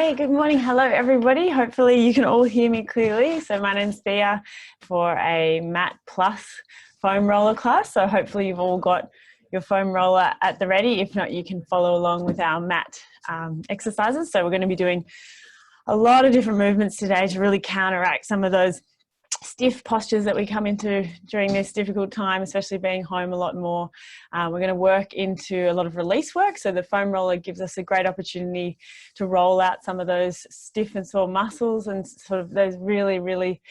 Hey, good morning. Hello, everybody. Hopefully you can all hear me clearly. So my name's Thea for a Mat Plus foam roller class. So hopefully you've all got your foam roller at the ready. If not, you can follow along with our mat exercises. So we're going to be doing a lot of different movements today to really counteract some of those stiff postures that we come into during this difficult time, especially being home a lot more. We're going to work into a lot of release work. So the foam roller gives us a great opportunity to roll out some of those stiff and sore muscles and sort of those really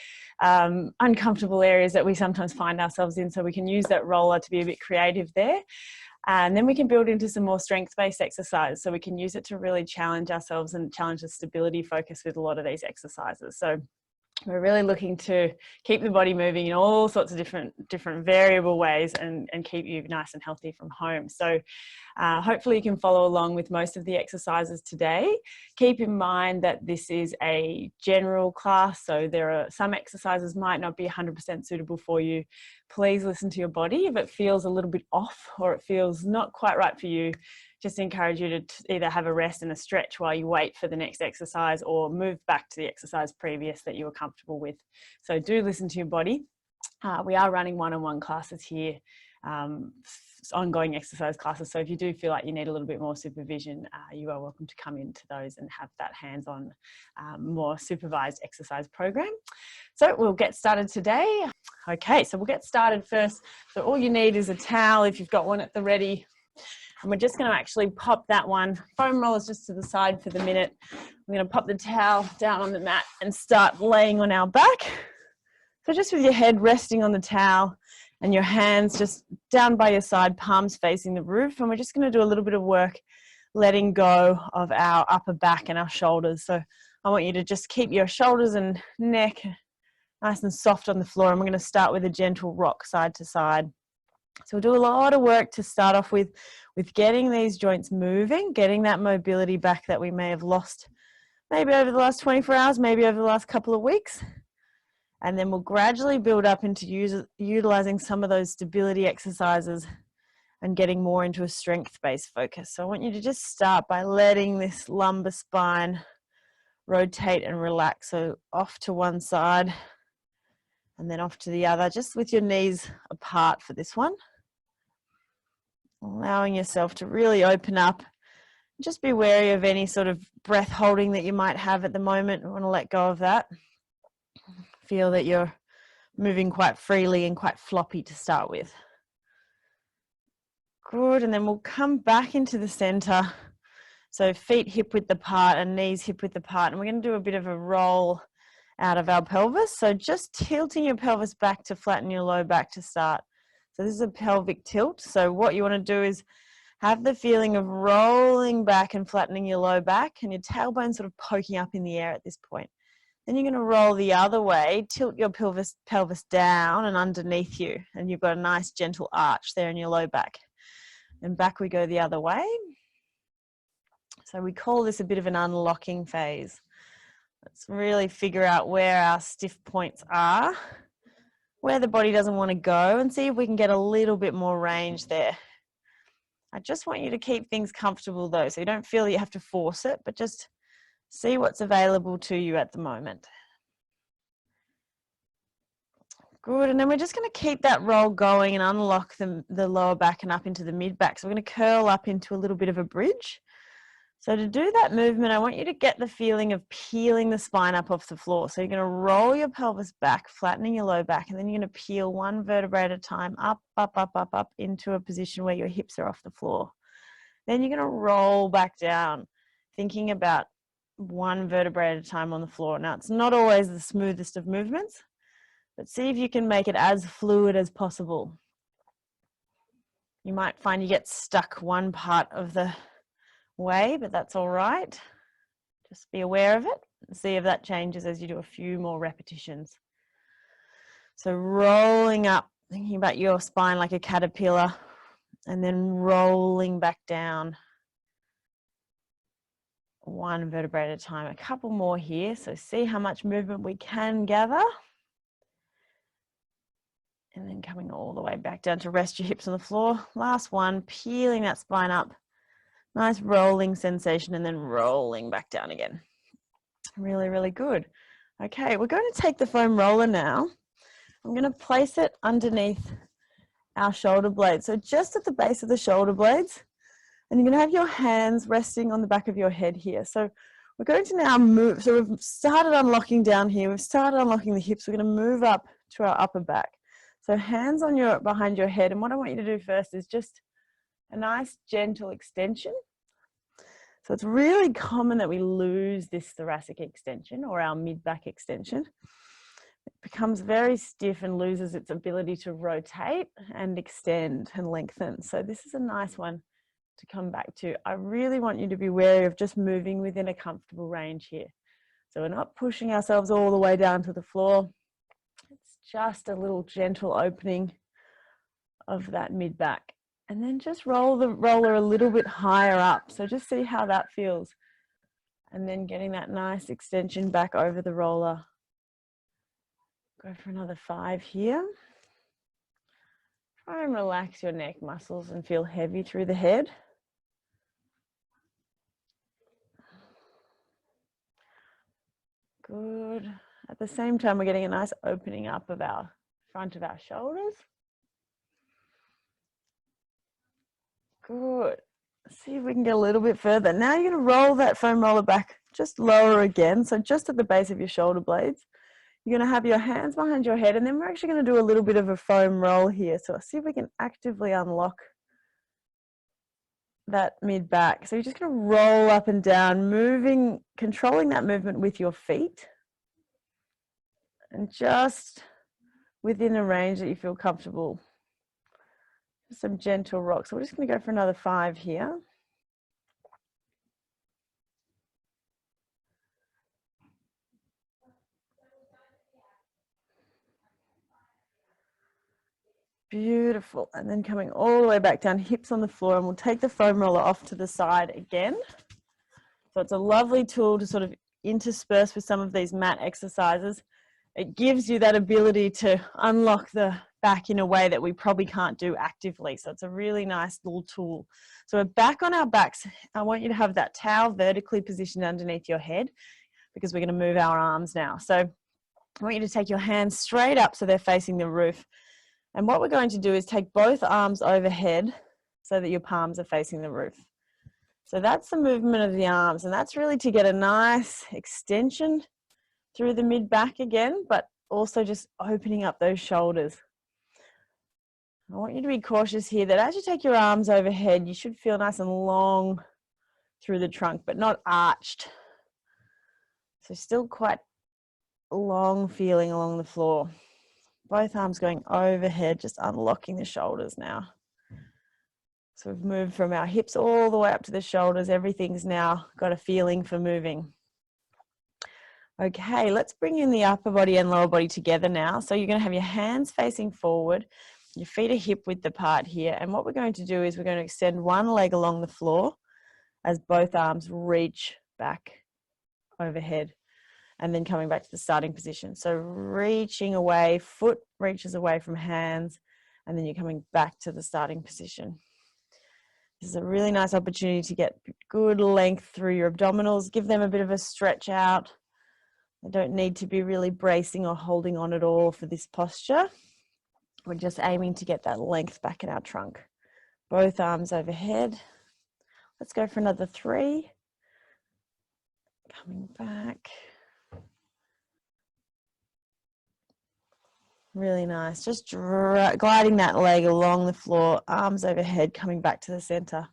uncomfortable areas that we sometimes find ourselves in. So we can use that roller to be a bit creative there. And then we can build into some more strength-based exercise. So we can use it to really challenge ourselves and challenge the stability focus with a lot of these exercises. So we're really looking to keep the body moving in all sorts of different variable ways and keep you nice and healthy from home. So hopefully you can follow along with most of the exercises today. Keep in mind that this is a general class, so there are some exercises might not be 100% suitable for you. Please listen to your body. If it feels a little bit off or it feels not quite right for you, just encourage you to either have a rest and a stretch while you wait for the next exercise or move back to the exercise previous that you were comfortable with. So do listen to your body. We are running one-on-one classes here, ongoing exercise classes. So if you do feel like you need a little bit more supervision, you are welcome to come into those and have that hands-on, more supervised exercise program. So we'll get started today. Okay, so we'll get started first. So all you need is a towel if you've got one at the ready. And we're just going to actually pop that one. Foam rollers just to the side for the minute. We're going to pop the towel down on the mat and start laying on our back. So just with your head resting on the towel and your hands just down by your side, palms facing the roof. And we're just going to do a little bit of work letting go of our upper back and our shoulders. So I want you to just keep your shoulders and neck nice and soft on the floor. And we're going to start with a gentle rock side to side. So we'll do a lot of work to start off with getting these joints moving, getting that mobility back that we may have lost maybe over the last 24 hours, maybe over the last couple of weeks. And then we'll gradually build up into utilizing some of those stability exercises and getting more into a strength-based focus. So I want you to just start by letting this lumbar spine rotate and relax. So off to one side and then off to the other, just with your knees apart for this one. Allowing yourself to really open up. Just be wary of any sort of breath holding that you might have at the moment. I want to let go of that. Feel that you're moving quite freely and quite floppy to start with. Good, and then we'll come back into the center. So feet hip width apart and knees hip width apart. And we're going to do a bit of a roll out of our pelvis. So just tilting your pelvis back to flatten your low back to start. So this is a pelvic tilt. So what you want to do is have the feeling of rolling back and flattening your low back and your tailbone sort of poking up in the air at this point. Then you're going to roll the other way, tilt your pelvis down and underneath you. And you've got a nice gentle arch there in your low back. And back we go the other way. So we call this a bit of an unlocking phase. Let's really figure out where our stiff points are, where the body doesn't want to go, and see if we can get a little bit more range there. I just want you to keep things comfortable though, so you don't feel you have to force it, but just see what's available to you at the moment. Good, and then we're just going to keep that roll going and unlock the lower back and up into the mid back. So we're going to curl up into a little bit of a bridge. So to do that movement, I want you to get the feeling of peeling the spine up off the floor. So you're going to roll your pelvis back, flattening your low back, and then you're going to peel one vertebrae at a time up into a position where your hips are off the floor. Then you're going to roll back down, thinking about one vertebrae at a time on the floor. Now, it's not always the smoothest of movements, but see if you can make it as fluid as possible. You might find you get stuck one part of the way, but that's all right. Just be aware of it and see if that changes as you do a few more repetitions. So rolling up, thinking about your spine like a caterpillar, and then rolling back down one vertebrae at a time. A couple more here, so see how much movement we can gather. And then coming all the way back down to rest your hips on the floor. Last one, peeling that spine up. Nice rolling sensation and then rolling back down again. Really, really good. Okay, we're going to take the foam roller now. I'm going to place it underneath our shoulder blades. So just at the base of the shoulder blades, and you're going to have your hands resting on the back of your head here. So we're going to now move. So we've started unlocking down here. We've started unlocking the hips. We're going to move up to our upper back. So hands on your behind your head. And what I want you to do first is just a nice gentle extension. So it's really common that we lose this thoracic extension or our mid-back extension. It becomes very stiff and loses its ability to rotate and extend and lengthen. So this is a nice one to come back to. I really want you to be wary of just moving within a comfortable range here. So we're not pushing ourselves all the way down to the floor. It's just a little gentle opening of that mid-back. And then just roll the roller a little bit higher up. So just see how that feels. And then getting that nice extension back over the roller. Go for another 5 here. Try and relax your neck muscles and feel heavy through the head. Good. At the same time, we're getting a nice opening up of our front of our shoulders. Good. See if we can get a little bit further. Now you're going to roll that foam roller back just lower again. So just at the base of your shoulder blades. You're going to have your hands behind your head, and then we're actually going to do a little bit of a foam roll here. So see if we can actively unlock that mid back. So you're just going to roll up and down, moving, controlling that movement with your feet. And just within a range that you feel comfortable. Some gentle rocks. So we're just going to go for another 5 here. Beautiful. And then coming all the way back down, hips on the floor, and we'll take the foam roller off to the side again. So it's a lovely tool to sort of intersperse with some of these mat exercises. It gives you that ability to unlock the back in a way that we probably can't do actively. So it's a really nice little tool. So we're back on our backs. I want you to have that towel vertically positioned underneath your head because we're going to move our arms now. So I want you to take your hands straight up so they're facing the roof. And what we're going to do is take both arms overhead so that your palms are facing the roof. So that's the movement of the arms, and that's really to get a nice extension through the mid-back again, but also just opening up those shoulders. I want you to be cautious here that as you take your arms overhead, you should feel nice and long through the trunk, but not arched. So still quite long feeling along the floor. Both arms going overhead, just unlocking the shoulders now. So we've moved from our hips all the way up to the shoulders. Everything's now got a feeling for moving. Okay, let's bring in the upper body and lower body together now. So you're going to have your hands facing forward. Your feet are hip width apart here. And what we're going to do is we're going to extend one leg along the floor as both arms reach back overhead. And then coming back to the starting position. So reaching away, foot reaches away from hands, and then you're coming back to the starting position. This is a really nice opportunity to get good length through your abdominals. Give them a bit of a stretch out. They don't need to be really bracing or holding on at all for this posture. We're just aiming to get that length back in our trunk. Both arms overhead. Let's go for another 3. Coming back. Really nice. Just gliding that leg along the floor, arms overhead, coming back to the center.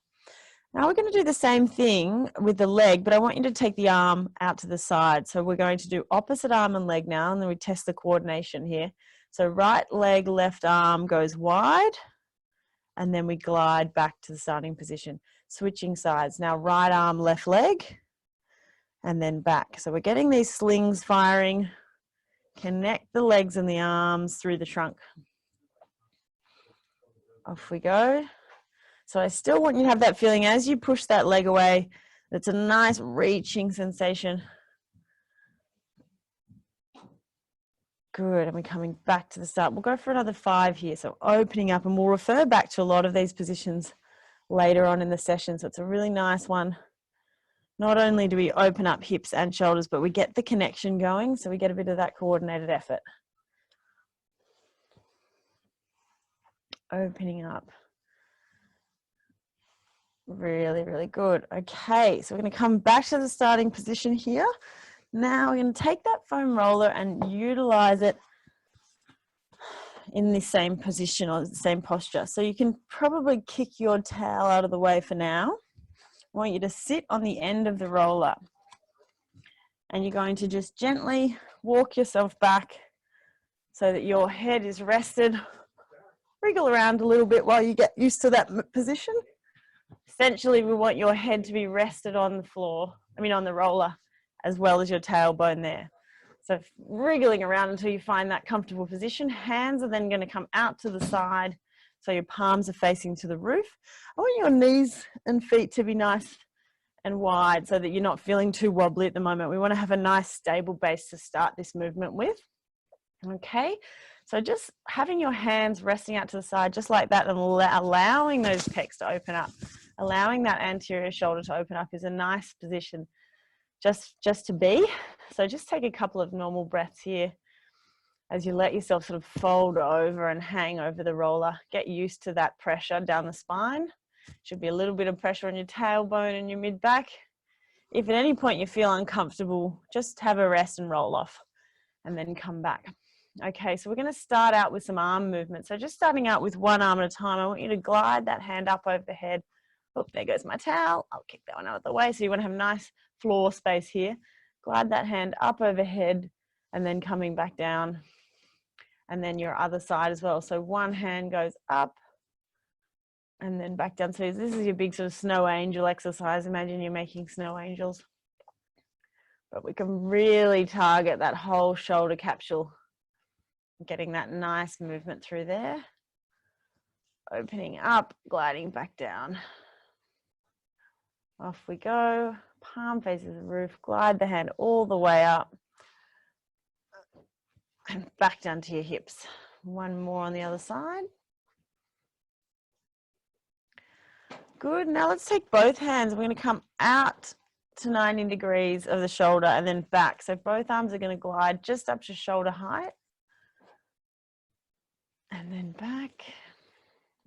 Now we're going to do the same thing with the leg, but I want you to take the arm out to the side. So we're going to do opposite arm and leg now, and then we test the coordination here. So right leg, left arm goes wide, and then we glide back to the starting position. Switching sides. Now right arm, left leg, and then back. So we're getting these slings firing. Connect the legs and the arms through the trunk. Off we go. So I still want you to have that feeling as you push that leg away. It's a nice reaching sensation. Good, and we're coming back to the start. We'll go for another 5 here. So opening up, and we'll refer back to a lot of these positions later on in the session. So it's a really nice one. not only do we open up hips and shoulders, but we get the connection going, so we get a bit of that coordinated effort. Opening up. Really, really good. Okay, so we're going to come back to the starting position here. Now we're going to take that foam roller and utilize it in the same position or the same posture. So you can probably kick your towel out of the way for now. I want you to sit on the end of the roller and you're going to just gently walk yourself back so that your head is rested. Wriggle around a little bit while you get used to that position. Essentially, we want your head to be rested on the floor, on the roller, as well as your tailbone there. So wriggling around until you find that comfortable position. Hands are then going to come out to the side, so your palms are facing to the roof. I want your knees and feet to be nice and wide so that you're not feeling too wobbly at the moment. We want to have a nice stable base to start this movement with. Okay, so just having your hands resting out to the side just like that and allowing those pecs to open up, allowing that anterior shoulder to open up is a nice position just to be. So just take a couple of normal breaths here as you let yourself sort of fold over and hang over the roller. Get used to that pressure down the spine. Should be a little bit of pressure on your tailbone and your mid-back. If at any point you feel uncomfortable, just have a rest and roll off and then come back. Okay, so we're going to start out with some arm movement. So just starting out with one arm at a time, I want you to glide that hand up over the head. Oh, there goes my towel. I'll kick that one out of the way. So you want to have nice floor space here. Glide that hand up overhead and then coming back down. And then your other side as well. So one hand goes up and then back down. So this is your big sort of snow angel exercise. Imagine you're making snow angels. But we can really target that whole shoulder capsule. Getting that nice movement through there. Opening up, gliding back down. Off we go. Palm faces the roof. Glide the hand all the way up. And back down to your hips. One more on the other side. Good. Now let's take both hands. We're going to come out to 90 degrees of the shoulder and then back. So both arms are going to glide just up to shoulder height. And then back.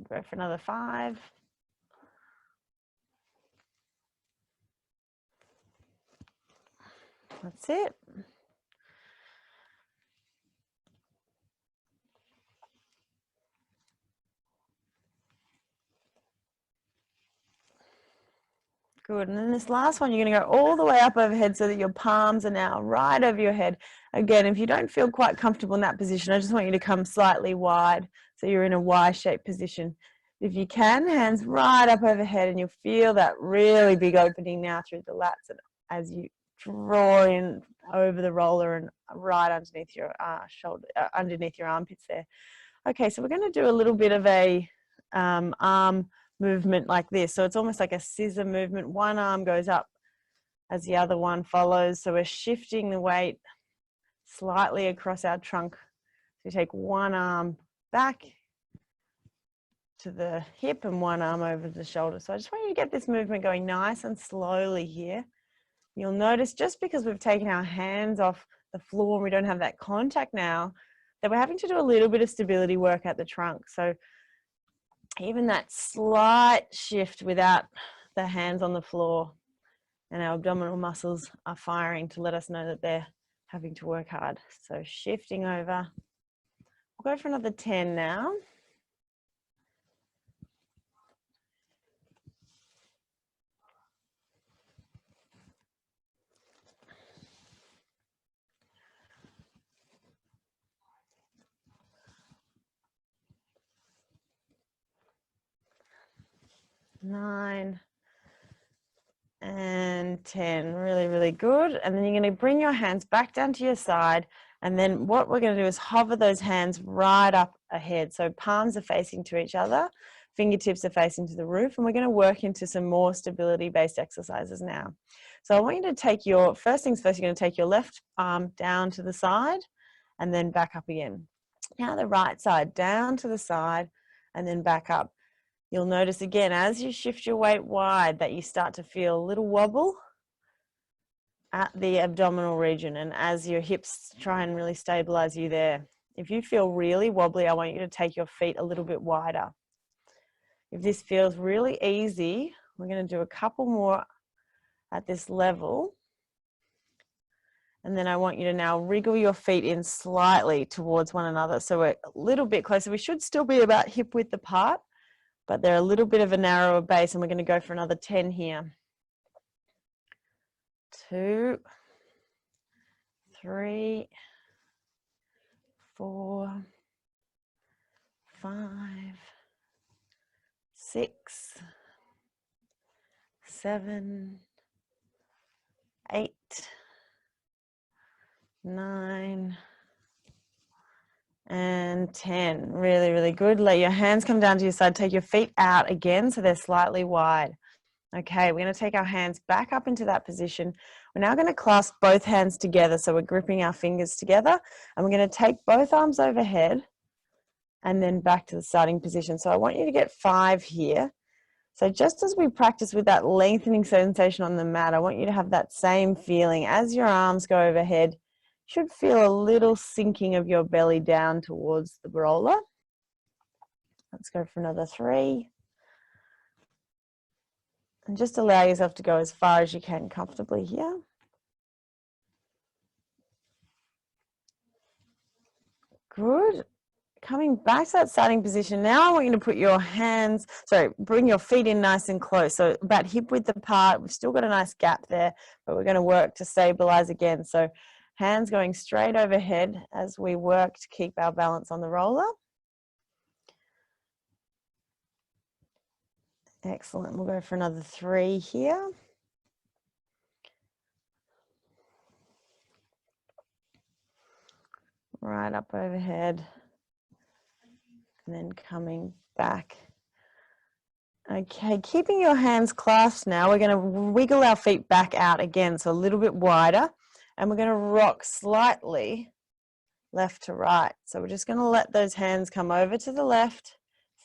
Go for another 5. That's it. Good. And then this last one, you're going to go all the way up overhead so that your palms are now right over your head. Again, if you don't feel quite comfortable in that position, I just want you to come slightly wide so you're in a Y-shaped position. If you can, hands right up overhead and you'll feel that really big opening now through the lats as you draw in over the roller and right underneath your shoulder, underneath your armpits there. Okay, so we're going to do a little bit of a arm movement like this. So it's almost like a scissor movement. One arm goes up as the other one follows. So we're shifting the weight slightly across our trunk. So you take one arm back to the hip and one arm over the shoulder. So I just want you to get this movement going nice and slowly here. You'll notice just because we've taken our hands off the floor and we don't have that contact now, that we're having to do a little bit of stability work at the trunk. So even that slight shift without the hands on the floor and our abdominal muscles are firing to let us know that they're having to work hard. So shifting over. We'll go for another 10 now. Nine and 10. Really, really good. And then you're going to bring your hands back down to your side. And then what we're going to do is hover those hands right up ahead. So palms are facing to each other, fingertips are facing to the roof. And we're going to work into some more stability-based exercises now. So I want you to take your, first things first, you're going to take your left arm down to the side and then back up again. Now the right side down to the side and then back up. You'll notice again, as you shift your weight wide, that you start to feel a little wobble. at the abdominal region, and as your hips try and really stabilize you there. If you feel really wobbly, I want you to take your feet a little bit wider. If this feels really easy, we're going to do a couple more at this level. And then I want you to now wriggle your feet in slightly towards one another. So we're a little bit closer. We should still be about hip width apart, but they're a little bit of a narrower base, and we're going to go for another 10 here. 2, 3, 4, 5, 6, 7, 8, 9, and 10. Really, really good. Let your hands come down to your side. Take your feet out again so they're slightly wide. Okay, we're going to take our hands back up into that position. We're now going to clasp both hands together. So we're gripping our fingers together, and we're going to take both arms overhead and then back to the starting position. So I want you to get 5 here. So just as we practice with that lengthening sensation on the mat, I want you to have that same feeling. As your arms go overhead, you should feel a little sinking of your belly down towards the roller. Let's go for another 3. And just allow yourself to go as far as you can comfortably here. Good. Coming back to that starting position, now I want you to put your hands, bring your feet in nice and close. So about hip width apart. We've still got a nice gap there, but we're going to work to stabilize again. So hands going straight overhead as we work to keep our balance on the roller. Excellent. We'll go for another 3 here. Right up overhead. And then coming back. Okay, keeping your hands clasped now, we're going to wiggle our feet back out again, so a little bit wider. And we're going to rock slightly left to right. So we're just going to let those hands come over to the left.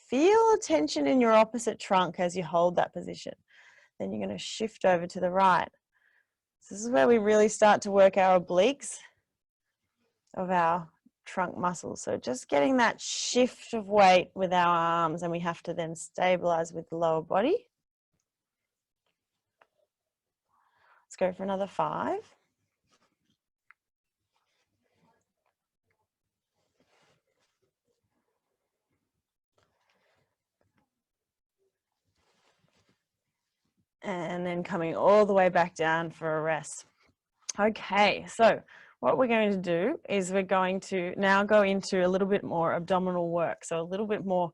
Feel a tension in your opposite trunk as you hold that position. Then you're going to shift over to the right. So this is where we really start to work our obliques of our trunk muscles. So just getting that shift of weight with our arms, and we have to then stabilize with the lower body. Let's go for another 5. And then coming all the way back down for a rest. Okay, so what we're going to do is we're going to now go into a little bit more abdominal work. So a little bit more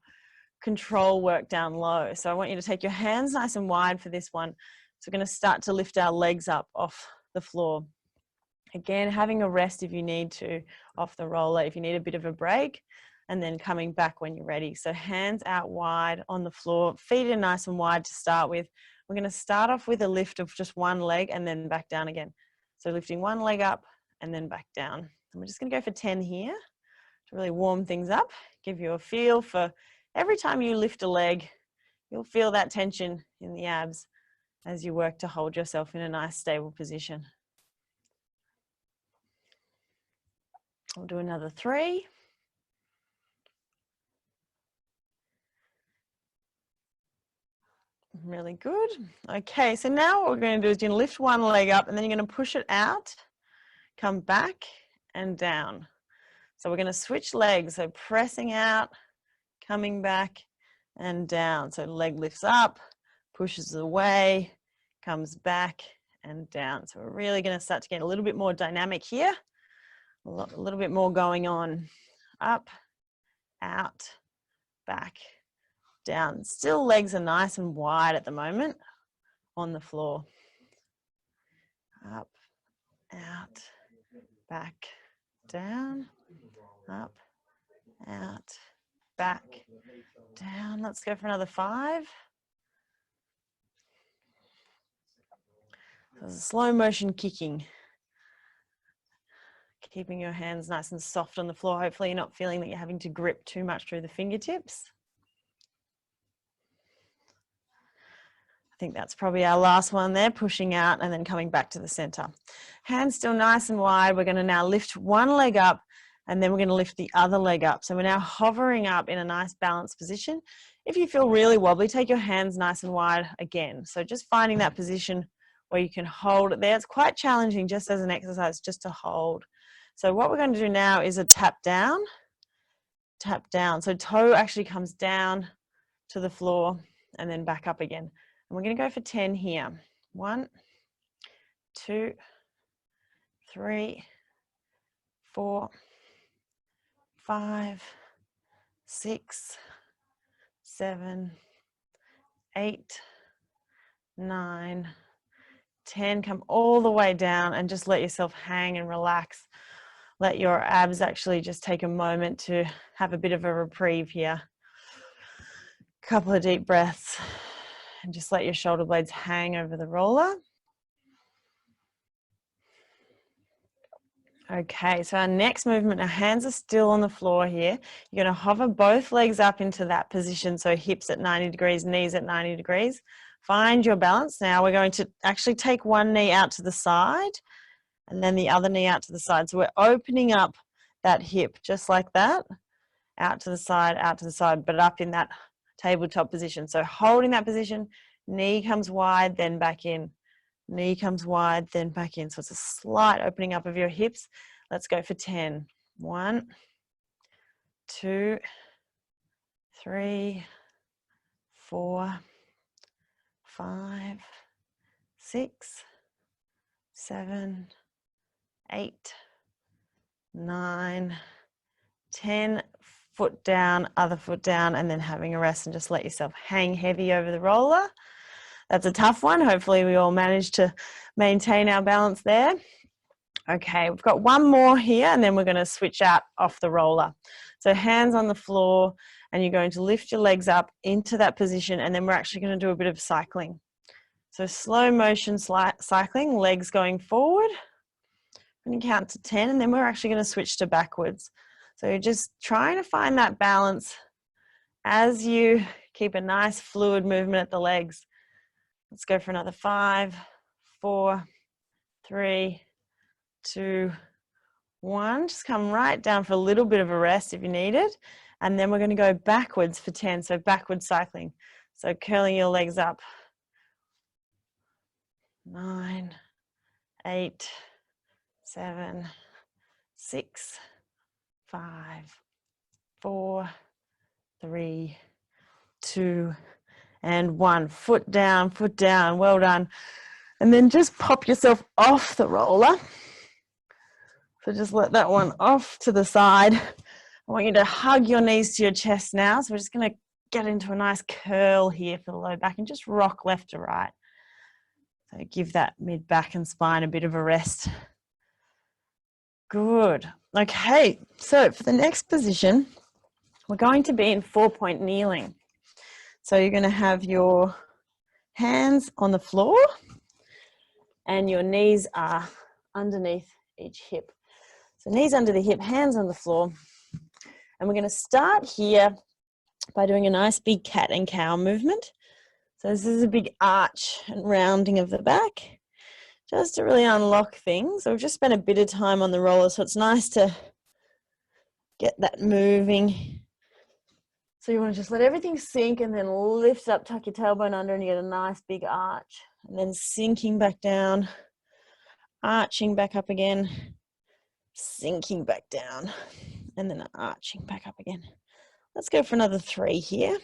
control work down low. So I want you to take your hands nice and wide for this one. So we're going to start to lift our legs up off the floor. Again, having a rest if you need to off the roller, if you need a bit of a break, and then coming back when you're ready. So hands out wide on the floor, feet in nice and wide to start with. We're going to start off with a lift of just one leg and then back down again. So lifting one leg up and then back down. And we're just going to go for 10 here to really warm things up, give you a feel for every time you lift a leg, you'll feel that tension in the abs as you work to hold yourself in a nice stable position. I'll do another 3. Really good. Okay, so now what we're going to do is you're going to lift one leg up and then you're going to push it out, come back and down. So we're going to switch legs, so pressing out, coming back and down. So leg lifts up, pushes away, comes back and down. So we're really going to start to get a little bit more dynamic here, a little bit more going on. Up, out, back, down. Still legs are nice and wide at the moment on the floor. Up, out, back, down, up, out, back, down. Let's go for another 5. There's a slow motion kicking. Keeping your hands nice and soft on the floor. Hopefully you're not feeling that you're having to grip too much through the fingertips. think that's probably our last one there, pushing out and then coming back to the center. Hands still nice and wide. We're going to now lift one leg up and then we're going to lift the other leg up. So we're now hovering up in a nice balanced position. If you feel really wobbly, take your hands nice and wide again. So just finding that position where you can hold it there. It's quite challenging just as an exercise, just to hold. So what we're going to do now is a tap down. So toe actually comes down to the floor and then back up again. And we're going to go for 10 here. 1, 2, 3, 4, 5, 6, 7, 8, 9, 10. Come all the way down and just let yourself hang and relax. Let your abs actually just take a moment to have a bit of a reprieve here. Couple of deep breaths and just let your shoulder blades hang over the roller. Okay, so our next movement, our hands are still on the floor here. You're going to hover both legs up into that position, so hips at 90 degrees, knees at 90 degrees. Find your balance. Now we're going to actually take one knee out to the side and then the other knee out to the side. So we're opening up that hip just like that, out to the side, but up in that tabletop position. So holding that position, knee comes wide, then back in. Knee comes wide, then back in. So it's a slight opening up of your hips. Let's go for 10. 1, 2, 3, 4, 5, 6, 7, 8, 9, 10. Foot down, other foot down, and then having a rest and just let yourself hang heavy over the roller. That's a tough one. Hopefully we all manage to maintain our balance there. Okay, we've got one more here and then we're going to switch out off the roller. So hands on the floor and you're going to lift your legs up into that position and then we're actually going to do a bit of cycling. So slow motion cycling, legs going forward. When you count to 10 and then we're actually going to switch to backwards. So you're just trying to find that balance as you keep a nice fluid movement at the legs. Let's go for another 5, 4, 3, 2, 1. Just come right down for a little bit of a rest if you need it. And then we're going to go backwards for 10. So backward cycling. So curling your legs up. 9, 8, 7, 6, 5, 4, 3, 2, and 1. Foot down, well done. And then just pop yourself off the roller. So just let that one off to the side. I want you to hug your knees to your chest now. So we're just going to get into a nice curl here for the low back and just rock left to right. So give that mid back and spine a bit of a rest. Good. Okay, so for the next position, we're going to be in 4-point kneeling. So you're going to have your hands on the floor and your knees are underneath each hip. So knees under the hip, hands on the floor. And we're going to start here by doing a nice big cat and cow movement. So this is a big arch and rounding of the back, just to really unlock things. So we've just spent a bit of time on the roller, so it's nice to get that moving. So you want to just let everything sink and then lift up, tuck your tailbone under and you get a nice big arch. And then sinking back down, arching back up again, sinking back down, and then arching back up again. Let's go for another 3 here.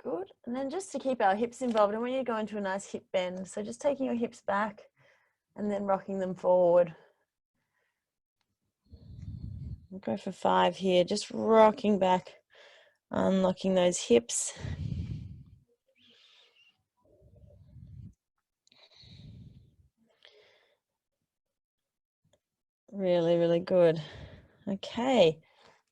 Good. And then just to keep our hips involved, I want you to go into a nice hip bend. So just taking your hips back and then rocking them forward. We'll go for 5 here, just rocking back, unlocking those hips. Really, really good. Okay.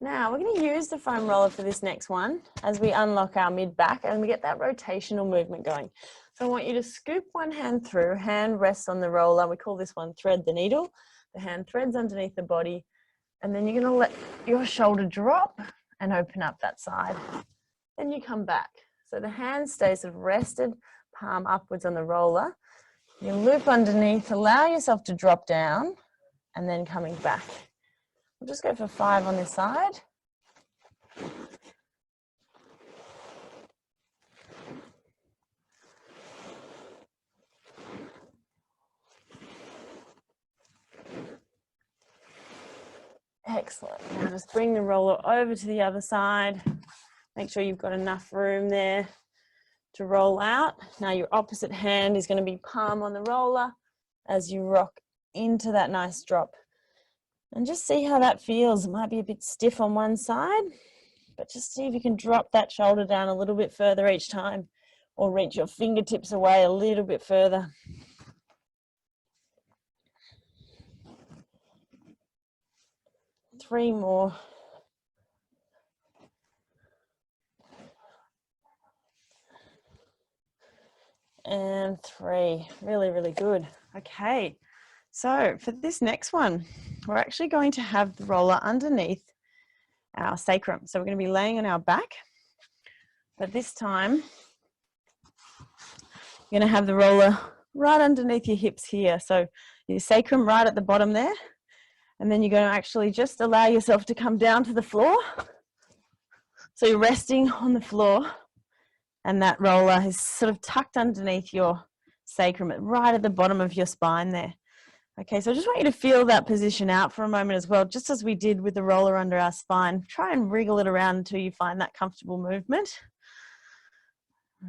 Now we're going to use the foam roller for this next one as we unlock our mid back and we get that rotational movement going. So I want you to scoop one hand through, hand rests on the roller. We call this one thread the needle. The hand threads underneath the body and then you're going to let your shoulder drop and open up that side. Then you come back. So the hand stays sort of rested, palm upwards on the roller. You loop underneath, allow yourself to drop down, and then coming back. We'll just go for 5 on this side. Excellent. Now just bring the roller over to the other side. Make sure you've got enough room there to roll out. Now your opposite hand is going to be palm on the roller as you rock into that nice drop. And just see how that feels. It might be a bit stiff on one side, but just see if you can drop that shoulder down a little bit further each time, or reach your fingertips away a little bit further. Three more. And 3. Really, really good. Okay, so for this next one, we're actually going to have the roller underneath our sacrum. So we're going to be laying on our back, but this time you're going to have the roller right underneath your hips here. So your sacrum right at the bottom there. And then you're going to actually just allow yourself to come down to the floor. So you're resting on the floor, and that roller is sort of tucked underneath your sacrum, right at the bottom of your spine there. Okay, so I just want you to feel that position out for a moment as well, just as we did with the roller under our spine. Try and wriggle it around until you find that comfortable movement.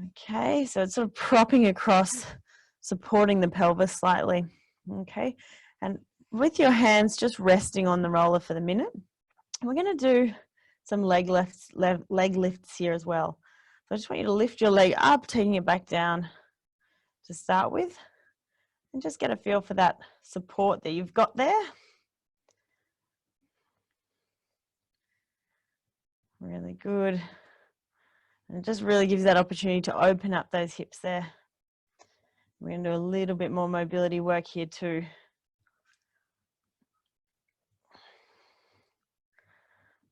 Okay, so it's sort of propping across, supporting the pelvis slightly. Okay, and with your hands just resting on the roller for the minute, we're going to do some leg lifts here as well. So I just want you to lift your leg up, taking it back down to start with, and just get a feel for that support that you've got there. Really good. And it just really gives that opportunity to open up those hips there. We're going to do a little bit more mobility work here too.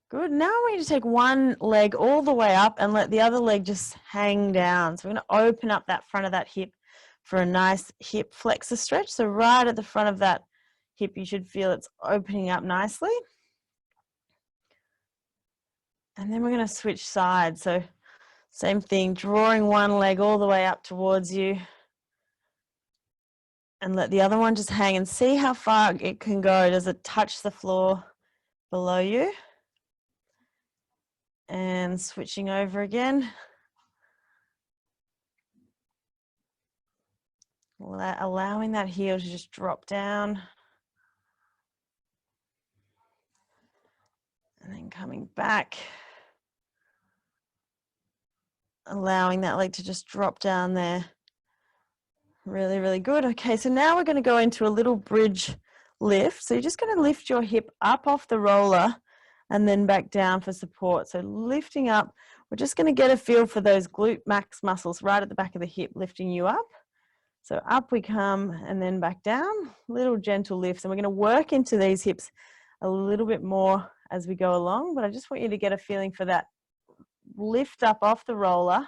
Good. Now I want you to take one leg all the way up and let the other leg just hang down. So we're going to open up that front of that hip for a nice hip flexor stretch. So right at the front of that hip, you should feel it's opening up nicely. And then we're going to switch sides. So same thing, drawing one leg all the way up towards you. And let the other one just hang and see how far it can go. Does it touch the floor below you? And switching over again. Allowing that heel to just drop down. And then coming back. Allowing that leg to just drop down there. Really, really good. Okay, so now we're going to go into a little bridge lift. So you're just going to lift your hip up off the roller and then back down for support. So lifting up, we're just going to get a feel for those glute max muscles right at the back of the hip, lifting you up. So up we come and then back down, little gentle lifts. And we're going to work into these hips a little bit more as we go along, but I just want you to get a feeling for that lift up off the roller.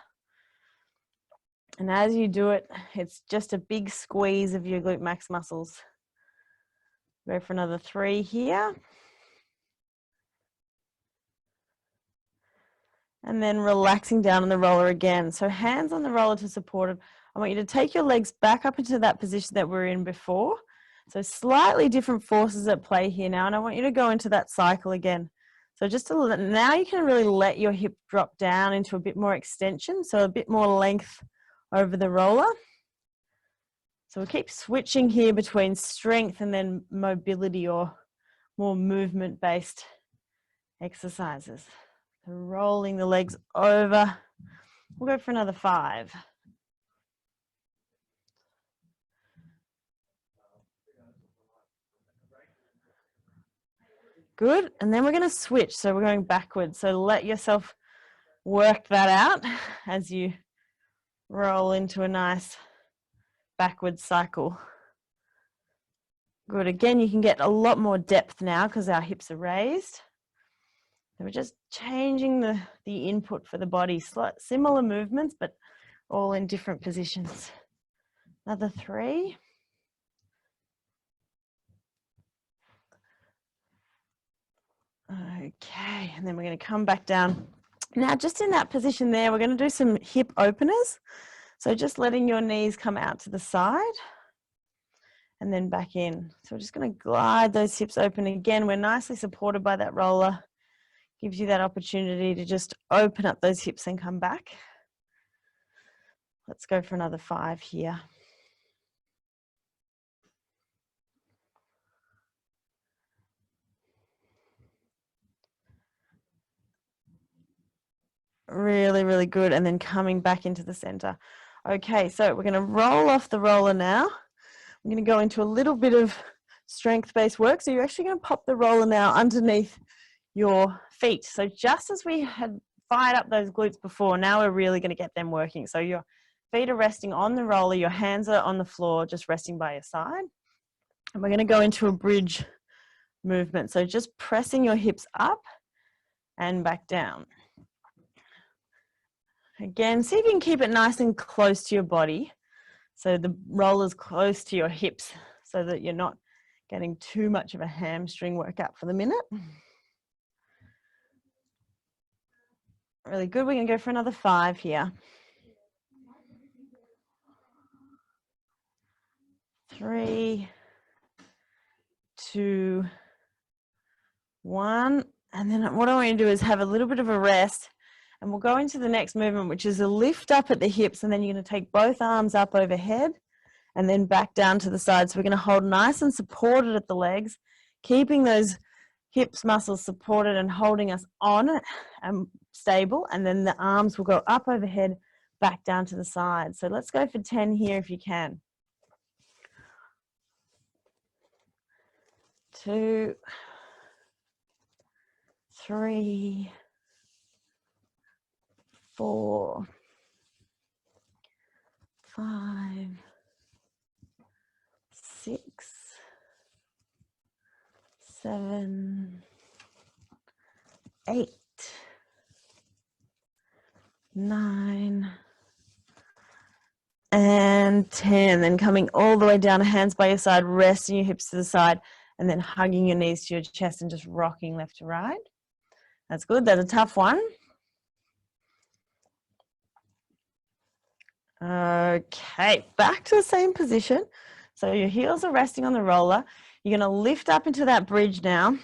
And as you do it, it's just a big squeeze of your glute max muscles. Go for another 3 here. And then relaxing down on the roller again. So hands on the roller to support it. I want you to take your legs back up into that position that we were in before. So slightly different forces at play here now. And I want you to go into that cycle again. So just to, now you can really let your hip drop down into a bit more extension. So a bit more length over the roller. So we'll keep switching here between strength and then mobility or more movement-based exercises. So rolling the legs over. We'll go for another 5. Good, and then we're going to switch. So we're going backwards. So let yourself work that out as you roll into a nice backward cycle. Good, again, you can get a lot more depth now because our hips are raised. So we're just changing the input for the body. Similar movements, but all in different positions. Another 3. Okay, and then we're going to come back down. Now, just in that position there, we're going to do some hip openers. So just letting your knees come out to the side and then back in. So we're just going to glide those hips open again. We're nicely supported by that roller. Gives you that opportunity to just open up those hips and come back. Let's go for another 5 here. Really, really good. And then coming back into the center. Okay, so we're going to roll off the roller now. I'm going to go into a little bit of strength-based work. So you're actually going to pop the roller now underneath your feet. So just as we had fired up those glutes before, now we're really going to get them working. So your feet are resting on the roller, your hands are on the floor, just resting by your side. And we're going to go into a bridge movement. So just pressing your hips up and back down. Again, see if you can keep it nice and close to your body. So the roller's close to your hips so that you're not getting too much of a hamstring workout for the minute. Really good. We're going to go for another 5 here. 3, 2, 1. And then what I want you to do is have a little bit of a rest. And we'll go into the next movement, which is a lift up at the hips. And then you're going to take both arms up overhead and then back down to the side. So we're going to hold nice and supported at the legs, keeping those hips muscles supported and holding us on and stable. And then the arms will go up overhead, back down to the side. So let's go for 10 here if you can. 2, 3, 4, 5, 6, 7, 8, 9, and 10. Then coming all the way down, hands by your side, resting your hips to the side, and then hugging your knees to your chest and just rocking left to right. That's good. That's a tough one. Okay, back to the same position. So your heels are resting on the roller. You're going to lift up into that bridge now.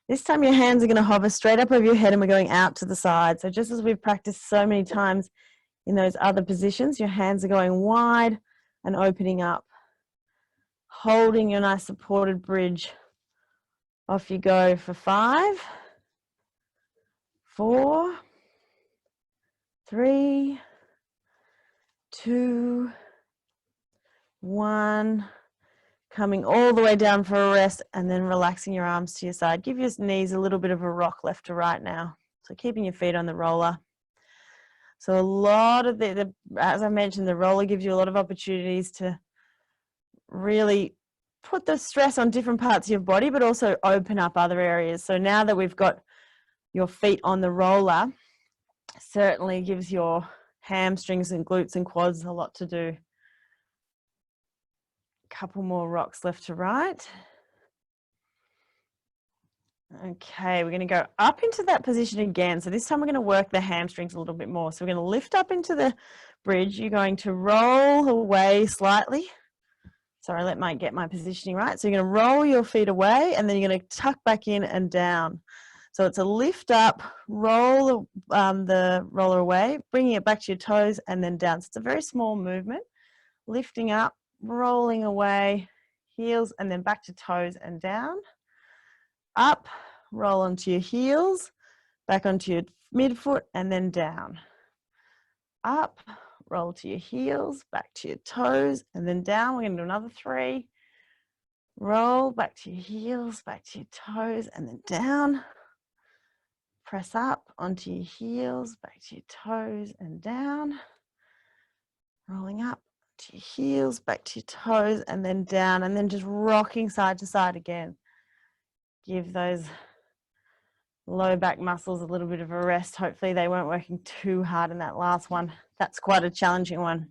This time your hands are going to hover straight up over your head and we're going out to the side. So just as we've practiced so many times in those other positions, your hands are going wide and opening up. Holding your nice supported bridge. Off you go for 5, 4, 3, 2, 1. Coming all the way down for a rest and then relaxing your arms to your side. Give your knees a little bit of a rock left to right now. So keeping your feet on the roller. So a lot of as I mentioned, the roller gives you a lot of opportunities to really put the stress on different parts of your body, but also open up other areas. So now that we've got your feet on the roller, certainly gives your hamstrings and glutes and quads a lot to do. Couple more rocks left to right. Okay, we're going to go up into that position again. So this time we're going to work the hamstrings a little bit more. So we're going to lift up into the bridge. You're going to roll away slightly. Sorry, let me get my positioning right. So you're going to roll your feet away and then you're going to tuck back in and down. So it's a lift up, roll the roller away, bringing it back to your toes and then down. So it's a very small movement. Lifting up, rolling away, heels and then back to toes and down. Up, roll onto your heels, back onto your midfoot and then down. Up, roll to your heels, back to your toes and then down. We're going to do another 3. Roll back to your heels, back to your toes and then down. Press up onto your heels, back to your toes and down. Rolling up to your heels, back to your toes and then down, and then just rocking side to side again. Give those low back muscles a little bit of a rest. Hopefully they weren't working too hard in that last one. That's quite a challenging one.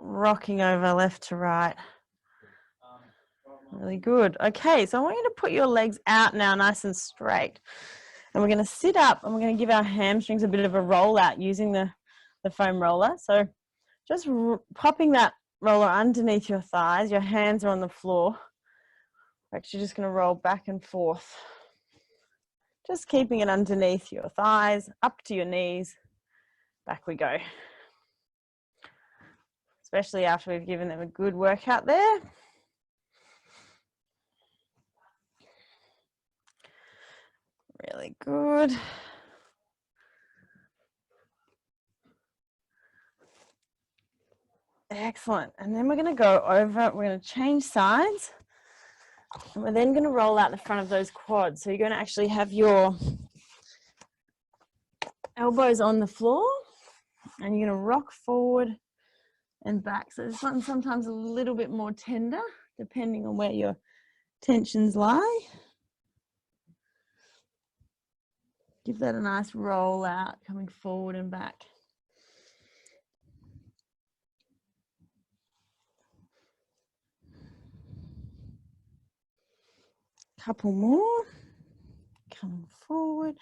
Rocking over left to right. Really good. Okay, so I want you to put your legs out now nice and straight. And we're going to sit up and we're going to give our hamstrings a bit of a roll out using the foam roller. So just popping that roller underneath your thighs. Your hands are on the floor. We're actually just going to roll back and forth. Just keeping it underneath your thighs, up to your knees. Back we go. Especially after we've given them a good workout there. Really good. Excellent. And then we're going to go over, we're going to change sides. And we're then going to roll out the front of those quads. So you're going to actually have your elbows on the floor and you're going to rock forward and back. So this one's sometimes a little bit more tender depending on where your tensions lie. Give that a nice roll out, coming forward and back. Couple more, coming forward,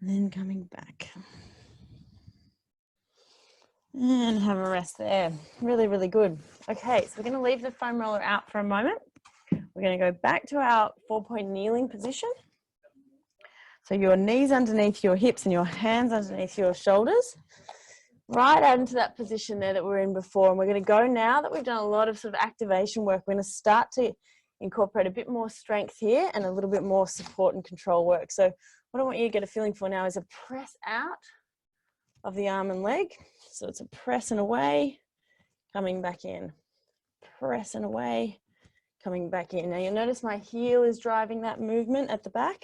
and then coming back. And have a rest there. Really, really good. Okay, so we're going to leave the foam roller out for a moment. We're going to go back to our 4-point kneeling position. So your knees underneath your hips and your hands underneath your shoulders. Right out into that position there that we were in before. And we're going to go now that we've done a lot of sort of activation work. We're going to start to incorporate a bit more strength here and a little bit more support and control work. So what I want you to get a feeling for now is a press out of the arm and leg. So it's a press and away, coming back in. Press and away, coming back in. Now you'll notice my heel is driving that movement at the back.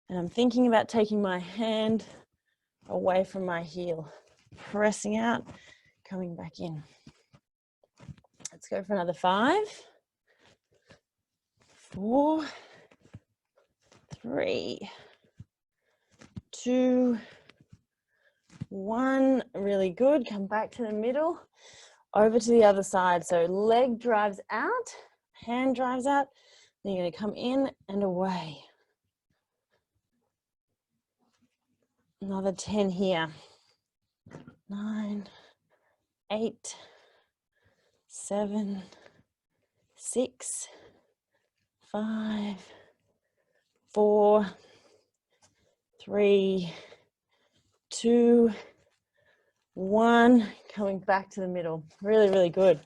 And I'm thinking about taking my hand away from my heel. Pressing out, coming back in. Let's go for another 5, 4, 3, 2, 1. Really good. Come back to the middle, over to the other side. So leg drives out, hand drives out. Then you're going to come in and away. Another 10 here. 9, 8, 7, 6, 5, 4, 3, 2, 1. Coming back to the middle. Really, really good.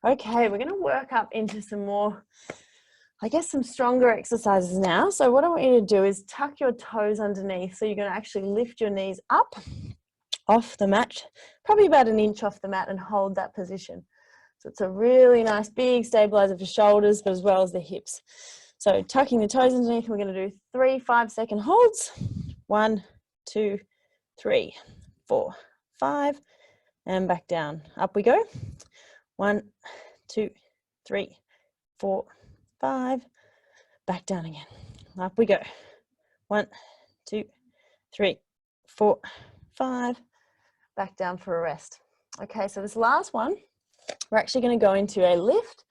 Okay, we're going to work up into some more, I guess, some stronger exercises now. So what I want you to do is tuck your toes underneath. So you're going to actually lift your knees up off the mat, probably about an inch off the mat, and hold that position. So it's a really nice big stabilizer for shoulders, but as well as the hips. So tucking the toes underneath, we're going to do 3 5-second holds. 1, 2, 3, 4, 5, and back down. Up we go. 1, 2, 3, 4, 5, back down again. Up we go. 1, 2, 3, 4, 5, back down for a rest. Okay, so this last one, we're actually going to go into a lift.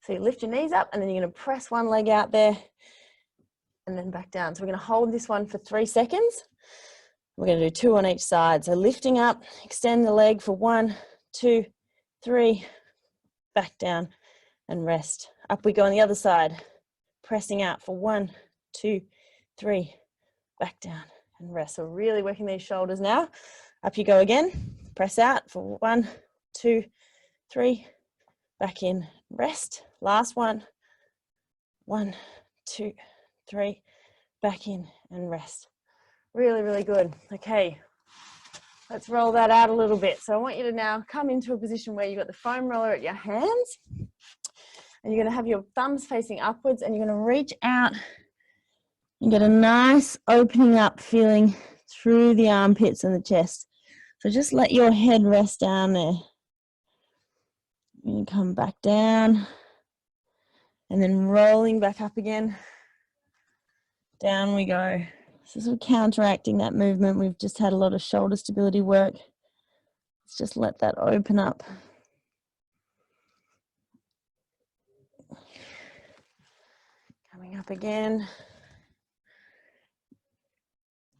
So you lift your knees up and then you're going to press one leg out there and then back down. So we're going to hold this one for 3 seconds. We're going to do 2 on each side. So lifting up, extend the leg for 1, 2, 3, back down and rest. Up we go on the other side, pressing out for 1, 2, 3, back down and rest. So really working these shoulders now. Up you go again, press out for 1, 2, 3, back in, rest. Last one. 1, 2, 3, back in and rest. Really, really good. Okay, let's roll that out a little bit. So I want you to now come into a position where you've got the foam roller at your hands and you're going to have your thumbs facing upwards and you're going to reach out and get a nice opening up feeling through the armpits and the chest. So just let your head rest down there. And you come back down And then rolling back up again. Down we go. So sort of counteracting that movement. We've just had a lot of shoulder stability work. Let's just let that open up. Coming up again.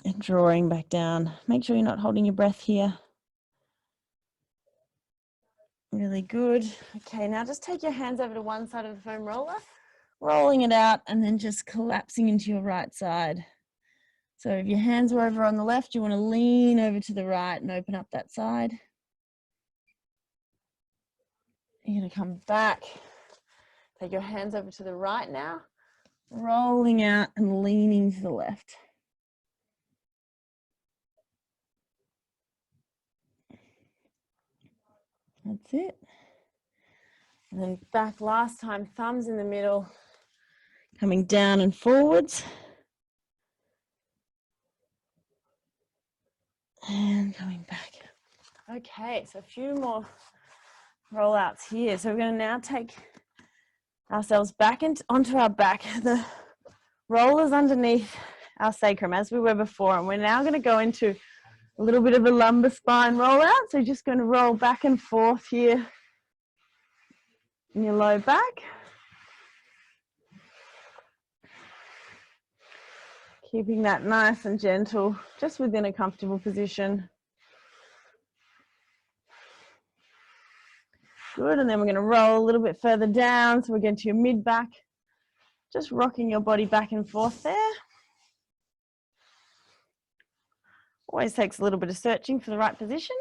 And drawing back down. Make sure you're not holding your breath here. Really good. Okay, now just take your hands over to one side of the foam roller, rolling it out and then just collapsing into your right side. So if your hands were over on the left, you want to lean over to the right and open up that side. You're going to come back. Take your hands over to the right now, rolling out and leaning to the left. That's it. And then back last time, thumbs in the middle, coming down and forwards. And coming back. Okay, so a few more rollouts here. So we're going to now take ourselves back onto our back. The rollers underneath our sacrum as we were before. And we're now going to go into a little bit of a lumbar spine rollout. So just going to roll back and forth here in your low back. Keeping that nice and gentle, just within a comfortable position. Good, and then we're going to roll a little bit further down. So we're going to your mid back, just rocking your body back and forth there. Always takes a little bit of searching for the right position.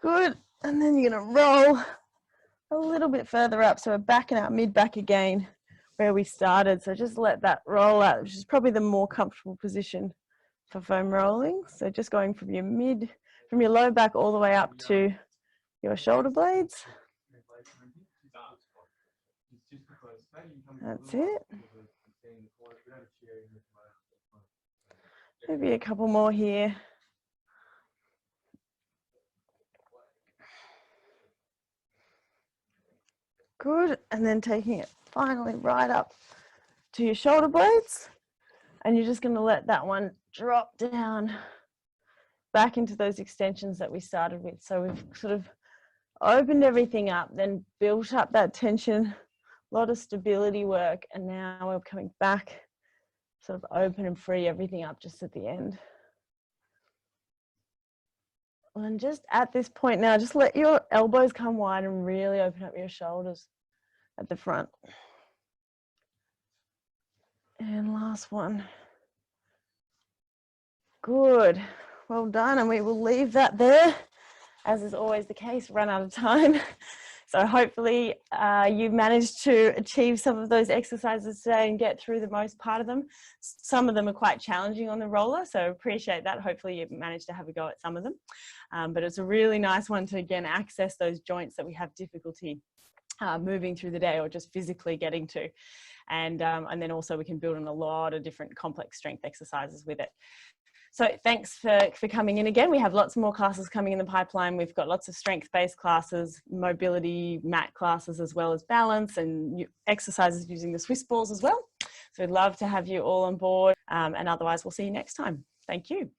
Good, and then you're going to roll a little bit further up. So we're back in our mid back again where we started. So just let that roll out, which is probably the more comfortable position for foam rolling. So just going from your low back all the way up to your shoulder blades. That's it. Maybe a couple more here. Good, and then taking it finally right up to your shoulder blades. And you're just going to let that one drop down back into those extensions that we started with. So we've sort of opened everything up, then built up that tension, a lot of stability work, and now we're coming back, sort of open and free everything up just at the end. And just at this point now, just let your elbows come wide and really open up your shoulders at the front. And last one. Good, well done. And we will leave that there, as is always the case, run out of time. So hopefully you've managed to achieve some of those exercises today and get through the most part of them. Some of them are quite challenging on the roller, so appreciate that. Hopefully you've managed to have a go at some of them. But it's a really nice one to, again, access those joints that we have difficulty moving through the day or just physically getting to. And then also we can build on a lot of different complex strength exercises with it. So thanks for coming in again. We have lots more classes coming in the pipeline. We've got lots of strength-based classes, mobility, mat classes, as well as balance and exercises using the Swiss balls as well. So we'd love to have you all on board. And otherwise, we'll see you next time. Thank you.